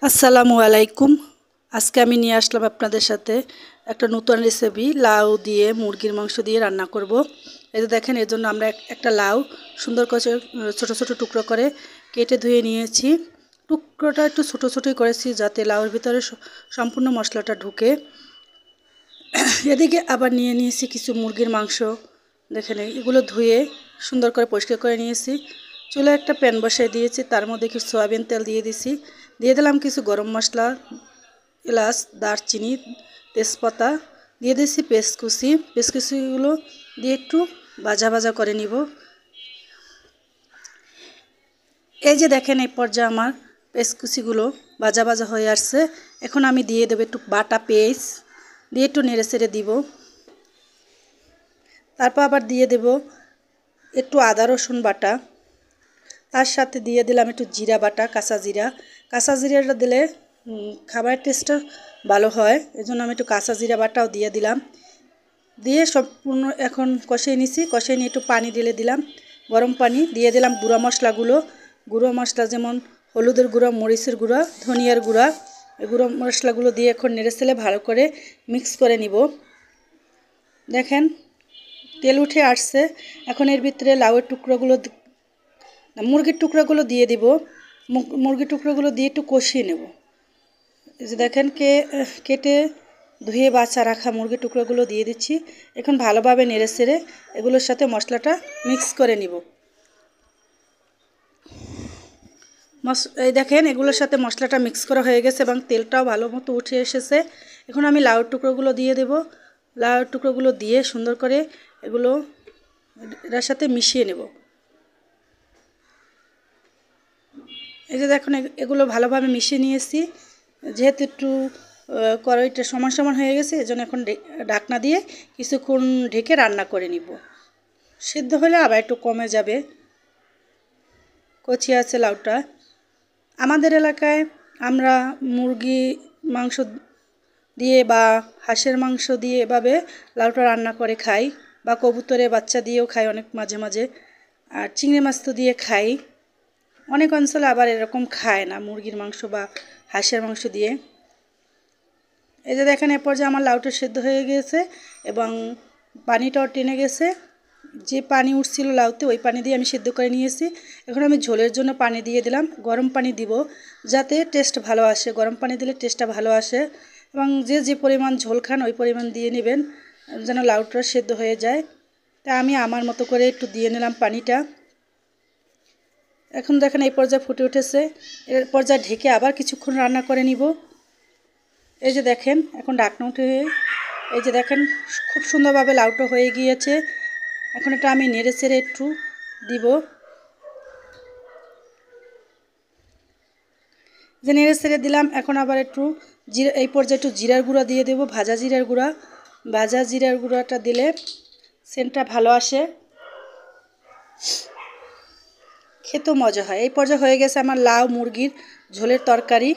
আসসালামু আলাইকুম। আজকে আমি নিয়ে আসলাম আপনাদের সাথে একটা নতুন রেসিপি, লাউ দিয়ে মুরগির মাংস দিয়ে রান্না করব। এই যে দেখেন, এর জন্য আমরা একটা লাউ সুন্দর করে ছোট ছোট টুকরো করে কেটে ধুয়ে নিয়েছি। টুকরোটা একটু ছোটো ছোটোই করেছি যাতে লাউর ভিতরে সম্পূর্ণ মশলাটা ঢুকে। এদিকে আবার নিয়ে নিয়েছি কিছু মুরগির মাংস। দেখেন, এগুলো ধুয়ে সুন্দর করে পরিষ্কার করে নিয়েছি। চুলায় একটা প্যান বসাই দিয়েছি, তার মধ্যে কিছু সয়াবিন তেল দিয়ে দিছি। দিয়ে দিলাম কিছু গরম মশলা, এলাচ, দারচিনি, তেজপাতা, দিয়ে দিয়েছি পেঁয়াজকুচি। পেঁয়াজকুচিগুলো দিয়ে একটু ভাজা ভাজা করে নিব। এই যে দেখেন, এই পর্যায়ে আমার পেঁয়াজকুচিগুলো ভাজা ভাজা হয়ে আসছে। এখন আমি দিয়ে দেবো একটু বাটা পেঁয়াজ, দিয়ে একটু নেড়ে চেড়ে দিব। তারপর আবার দিয়ে দেব একটু আদা রসুন বাটা, তার সাথে দিয়ে দিলাম একটু জিরা বাটা, কাঁচা জিরাটা দিলে খাবারের টেস্টটা ভালো হয়, এজন্য আমি একটু কাঁচা জিরা বাটাও দিয়ে দিলাম। দিয়ে সম্পূর্ণ এখন কষিয়ে নিছি। কষিয়ে নিয়ে একটু পানি দিলাম, গরম পানি। দিয়ে দিলাম গুঁড়ো মশলা যেমন হলুদের গুঁড়া, মরিচের গুঁড়া, ধনিয়ার গুঁড়া। এই গুঁড়ো মশলাগুলো দিয়ে এখন নেড়ে চেড়ে ভালো করে মিক্স করে নিব। দেখেন, তেল উঠে আসছে। এখন এর ভিতরে লাউয়ের টুকরোগুলো, মুরগির টুকরোগুলো দিয়ে দিব। মুরগির টুকরোগুলো দিয়ে একটু কষিয়ে নেব। এই যে দেখেন, কেটে ধুয়ে বাছা রাখা মুরগির টুকরোগুলো দিয়ে দিচ্ছি। এখন ভালোভাবে নেড়ে চেড়ে এগুলোর সাথে মশলাটা মিক্স করে নিব। এই দেখেন, এগুলোর সাথে মশলাটা মিক্স করা হয়ে গেছে এবং তেলটাও ভালো মতো উঠে এসেছে। এখন আমি লাউয়ের টুকরোগুলো দিয়ে দেব। লাউয়ের টুকরোগুলো দিয়ে সুন্দর করে এটার সাথে মিশিয়ে নেব। এই যে দেখুন, এগুলো ভালোভাবে মিশিয়ে নিয়েছি। যেহেতু একটু কড়াইটা সমান সমান হয়ে গেছে, এজন্য এখন ঢাকনা দিয়ে কিছুক্ষণ ঢেকে রান্না করে নিব। সিদ্ধ হলে আবার একটু কমে যাবে। কচি আছে লাউটা। আমাদের এলাকায় আমরা মুরগি মাংস দিয়ে বা হাঁসের মাংস দিয়ে এভাবে লাউটা রান্না করে খাই, বা কবুতরের বাচ্চা দিয়েও খাই অনেক মাঝে মাঝে। আর চিংড়ি মাছ তো দিয়ে খাই। অনেক অঞ্চলে আবার এরকম খায় না, মুরগির মাংস বা হাঁসের মাংস দিয়ে। এই যে দেখেন, এরপর যে আমার লাউটা সেদ্ধ হয়ে গিয়েছে এবং পানিটাও টেনে গেছে। যে পানি উঠছিল লাউতে, ওই পানি দিয়ে আমি সেদ্ধ করে নিয়েছি। এখন আমি ঝোলের জন্য পানি দিয়ে দিলাম। গরম পানি দিব যাতে টেস্ট ভালো আসে। গরম পানি দিলে টেস্টটা ভালো আসে এবং যে পরিমাণ ঝোল খান ওই পরিমাণ দিয়ে নেবেন, যেন লাউটা সেদ্ধ হয়ে যায়। তাই আমি আমার মতো করে একটু দিয়ে নিলাম পানিটা। এখন দেখেন, এই পর্যায়ে ফুটে উঠেছে। এর পর্যায়ে ঢেকে আবার কিছুক্ষণ রান্না করে নিব। এই যে দেখেন, এখন ঢাকনা উঠে, এই যে দেখেন খুব সুন্দরভাবে লাউটা হয়ে গিয়েছে। এখন এটা আমি নেড়ে চেড়ে একটু দিব। যে নেড়ে চেড়ে দিলাম, এখন আবার একটু এই পর্যায়ে একটু জিরার গুঁড়া দিয়ে দেব, ভাজা জিরার গুঁড়াটা দিলে সেন্টটা ভালো আসে, খেতেও মজা হয়। এই পর্যায়ে হয়ে গেছে আমার লাউ মুরগির ঝোলের তরকারি।